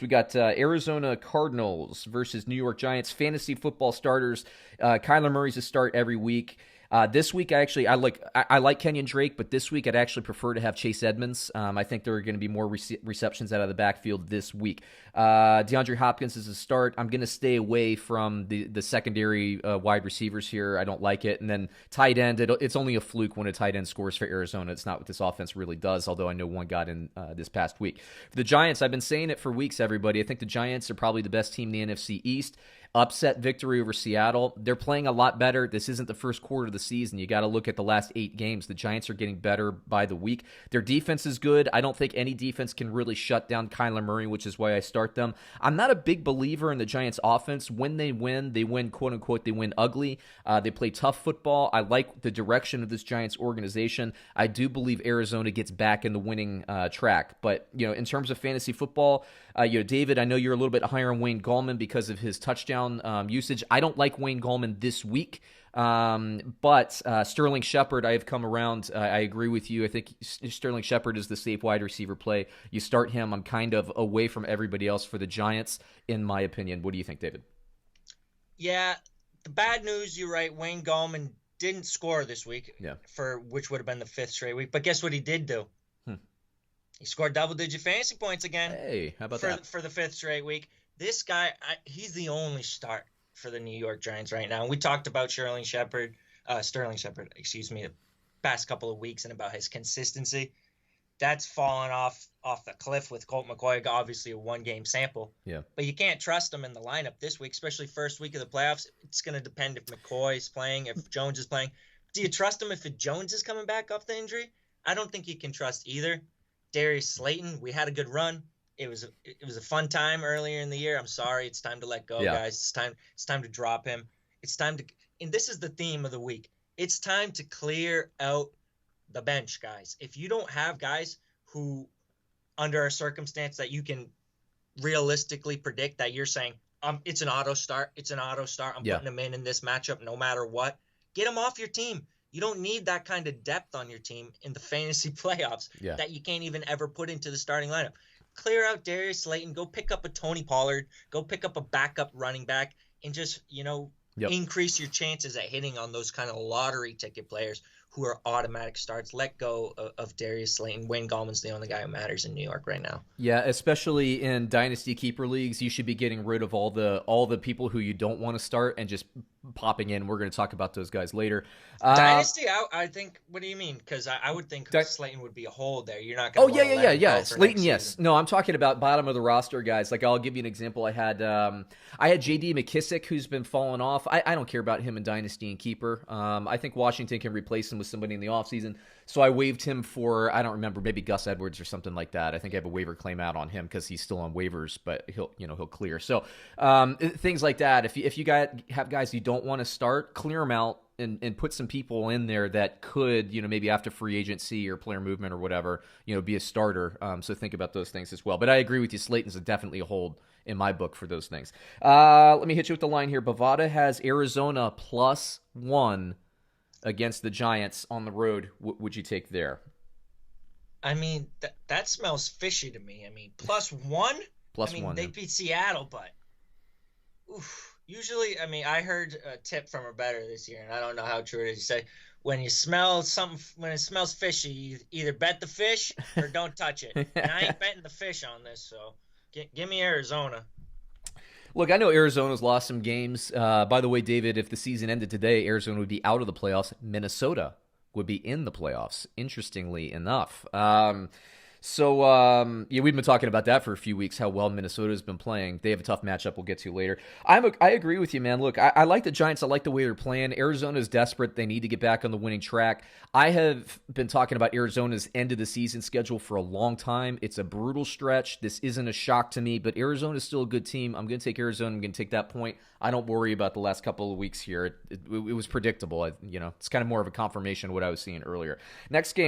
We got Arizona Cardinals versus New York Giants. Fantasy football starters. Kyler Murray's a start every week. This week, I like Kenyon Drake, but this week I'd actually prefer to have Chase Edmonds. I think there are going to be more receptions out of the backfield this week. DeAndre Hopkins is a start. I'm going to stay away from the secondary wide receivers here. I don't like it. And then tight end, it's only a fluke when a tight end scores for Arizona. It's not what this offense really does, although I know one got in this past week. For the Giants, I've been saying it for weeks, everybody. I think the Giants are probably the best team in the NFC East. Upset victory over Seattle. They're playing a lot better. This isn't the first quarter of the season. You got to look at the last 8 games. The Giants are getting better by the week. Their defense is good. I don't think any defense can really shut down Kyler Murray, which is why I start them. I'm not a big believer in the Giants offense. When they win, quote unquote, they win ugly. They play tough football. I like the direction of this Giants organization. I do believe Arizona gets back in the winning track. But, in terms of fantasy football, David, I know you're a little bit higher on Wayne Gallman because of his touchdown usage. I don't like Wayne Gallman this week, but Sterling Shepard, I have come around. I agree with you. I think Sterling Shepard is the safe wide receiver play. You start him. I'm kind of away from everybody else for the Giants, in my opinion. What do you think, David? Yeah, the bad news, you're right. Wayne Gallman didn't score this week, Yeah. for which would have been the 5th straight week. But guess what he did do? He scored double-digit fantasy points again. Hey, how about that? For the 5th straight week. This guy, he's the only start for the New York Giants right now. We talked about Sterling Shepard, the past couple of weeks and about his consistency. That's fallen off the cliff with Colt McCoy, obviously a 1-game sample. Yeah. But you can't trust him in the lineup this week, especially first week of the playoffs. It's going to depend if McCoy is playing, if Jones is playing. Do you trust him if Jones is coming back off the injury? I don't think you can trust either. Darius Slayton, we had a good run. It was a fun time earlier in the year. I'm sorry, it's time to let go, guys. It's time to drop him. It's time to, and this is the theme of the week. It's time to clear out the bench, guys. If you don't have guys who, under a circumstance that you can realistically predict that you're saying, it's an auto start. I'm putting him in this matchup no matter what. Get him off your team. You don't need that kind of depth on your team in the fantasy playoffs that you can't even ever put into the starting lineup. Clear out Darius Slayton. Go pick up a Tony Pollard. Go pick up a backup running back and just, increase your chances at hitting on those kind of lottery ticket players who are automatic starts. Let go of Darius Slayton. Wayne Gallman's the only guy who matters in New York right now. Yeah, especially in dynasty keeper leagues, you should be getting rid of all the people who you don't want to start and just popping in. We're going to talk about those guys later. Dynasty, I think. What do you mean? Because I would think Slayton would be a hold there. You're not going to. Oh yeah. Slayton, yes. No, I'm talking about bottom of the roster guys. Like I'll give you an example. I had J.D. McKissick, who's been falling off. I don't care about him in dynasty and keeper. I think Washington can replace him with somebody in the offseason. So I waived him for, I don't remember, maybe Gus Edwards or something like that. I think I have a waiver claim out on him because he's still on waivers, but he'll clear. So things like that. If you have guys you don't want to start, clear them out and put some people in there that could, maybe after free agency or player movement or whatever, be a starter. So think about those things as well. But I agree with you. Slayton's definitely a hold in my book for those things. Let me hit you with the line here. Bovada has Arizona +1 against the Giants on the road. Would you take there? I mean, that smells fishy to me. I mean, +1? +1. They beat Seattle, but usually, I heard a tip from a bettor this year, and I don't know how true it is. You say, when it smells fishy, you either bet the fish or don't touch it. And I ain't betting the fish on this, so give me Arizona. Look, I know Arizona's lost some games. By the way, David, if the season ended today, Arizona would be out of the playoffs. Minnesota would be in the playoffs, interestingly enough. We've been talking about that for a few weeks, how well Minnesota's been playing. They have a tough matchup we'll get to later. I agree with you, man. Look, I like the Giants. I like the way they're playing. Arizona's desperate. They need to get back on the winning track. I have been talking about Arizona's end of the season schedule for a long time. It's a brutal stretch. This isn't a shock to me, but Arizona's still a good team. I'm going to take Arizona. I'm going to take that point. I don't worry about the last couple of weeks here. It was predictable. It's kind of more of a confirmation of what I was seeing earlier. Next game.